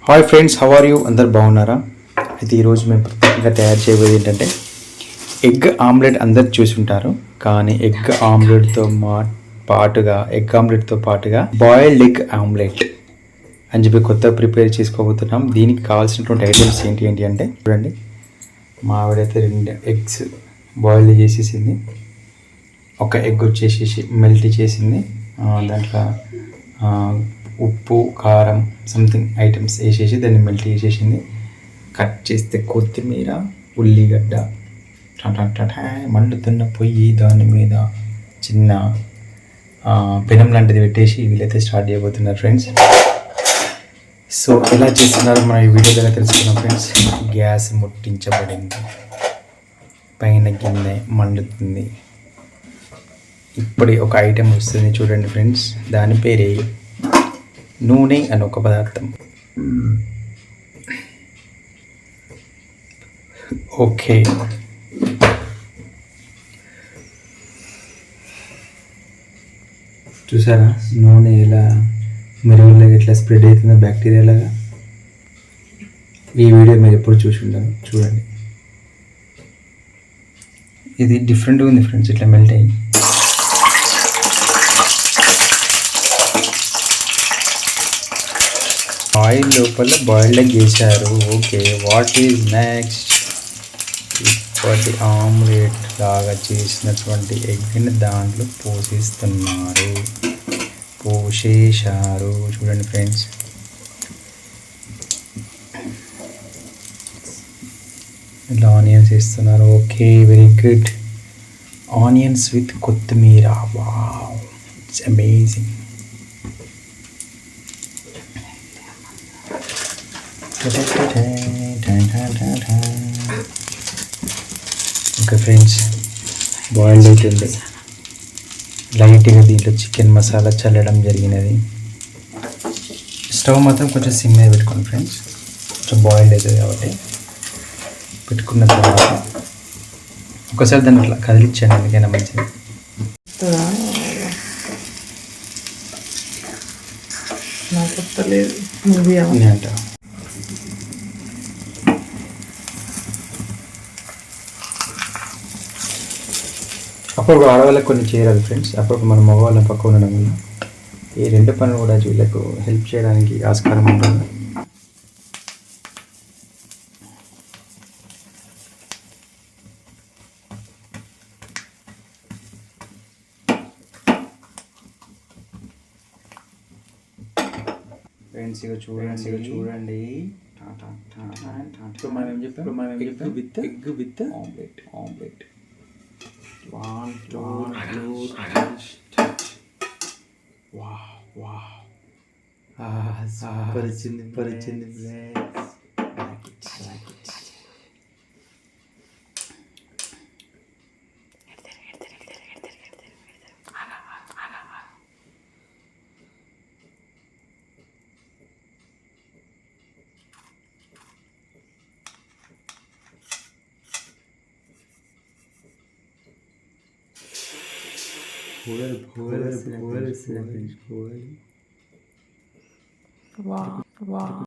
Hi friends, how are you? అందరు బాగున్నారా? అయితే ఈరోజు మేము ప్రత్యేకంగా తయారు చేయబోయేది ఏంటంటే ఎగ్ ఆమ్లెట్. అందరు చూసుంటారు, కానీ ఎగ్ ఆమ్లెట్తో పాటుగా బాయిల్డ్ ఎగ్ ఆమ్లెట్ అని చెప్పి కొత్త ప్రిపేర్ చేసుకోబోతున్నాం. దీనికి కావాల్సినటువంటి ఐటమ్స్ ఏంటి అంటే చూడండి, మా ఆవిడైతే 2 ఎగ్స్ బాయిల్డ్ చేసేసింది. ఒక ఎగ్ వచ్చేసేసి మెల్ట్ చేసింది. దాంట్లో ఉప్పు, కారం, సంథింగ్ ఐటమ్స్ వేసేసి దాన్ని మెల్ట్ చేసేసింది. కట్ చేస్తే కొత్తిమీర, ఉల్లిగడ్డ, మండుతున్న పొయ్యి దాని మీద చిన్న పెనం లాంటిది పెట్టేసి వీళ్ళైతే స్టార్ట్ చేయబోతున్నారు ఫ్రెండ్స్. సో ఎలా చేస్తున్నారు మన ఈ వీడియో ద్వారా తెలుసుకున్నాం ఫ్రెండ్స్. గ్యాస్ ముట్టించబడింది, పైన గిన్నె మండుతుంది. ఇప్పుడు ఒక ఐటెం వస్తుంది చూడండి ఫ్రెండ్స్, దాని పేరే నూనె అని ఒక పదార్థం. ఓకే, చూసారా నూనె ఎలా మెరుగులాగా ఎట్లా స్ప్రెడ్ అవుతుందో బ్యాక్టీరియా లాగా. ఈ వీడియో మీరు ఎప్పుడు చూసి ఉండరు, చూడండి. ఇది డిఫరెంట్గా ఉంది ఫ్రెండ్స్, ఇట్లా మెల్ట్ అయ్యి. ఆయిల్ లోపల బాయిల్డ్ ఎగ్ వేసారు. Okay, what is next? ఇప్పటి ఆమ్లెట్ లాగా చేసినటువంటి ఎగ్ని దాంట్లో పోసేశారు. చూడండి ఫ్రెండ్స్, ఇలా ఆనియన్స్ వేస్తున్నారు. Okay, very good. Onions with కొత్తిమీర. Wow, it's amazing. Okay friends, boiled అవుతుంది. లైట్గా దీంట్లో చికెన్ మసాలా చల్లడం జరిగినది. స్టవ్ మాత్రం కొంచెం సిమ్ మీద పెట్టుకోండి ఫ్రెండ్స్, కొంచెం బాయిల్డ్ అవుతుంది కాబట్టి. పెట్టుకున్న తర్వాత ఒకసారి దాన్ని అట్లా కదిలించండి, ఎందుకైనా మంచిది. అంట అప్పుడు ఆడవాళ్ళకి కొన్ని చేయరాదు ఫ్రెండ్స్. అప్పుడు మన మగవాళ్ళ పక్క ఉండడం వల్ల ఈ 2 పనులు కూడా వీళ్ళకు హెల్ప్ చేయడానికి ఆస్కారం ఉంటుంది. ఫ్రెండ్స్ ఇక చూడండి. ఇప్పుడు మనం ఏం చెప్పాం? Egg with omelette. 1, 2, 3. Wow, super వచ్చింది. పోవాలి.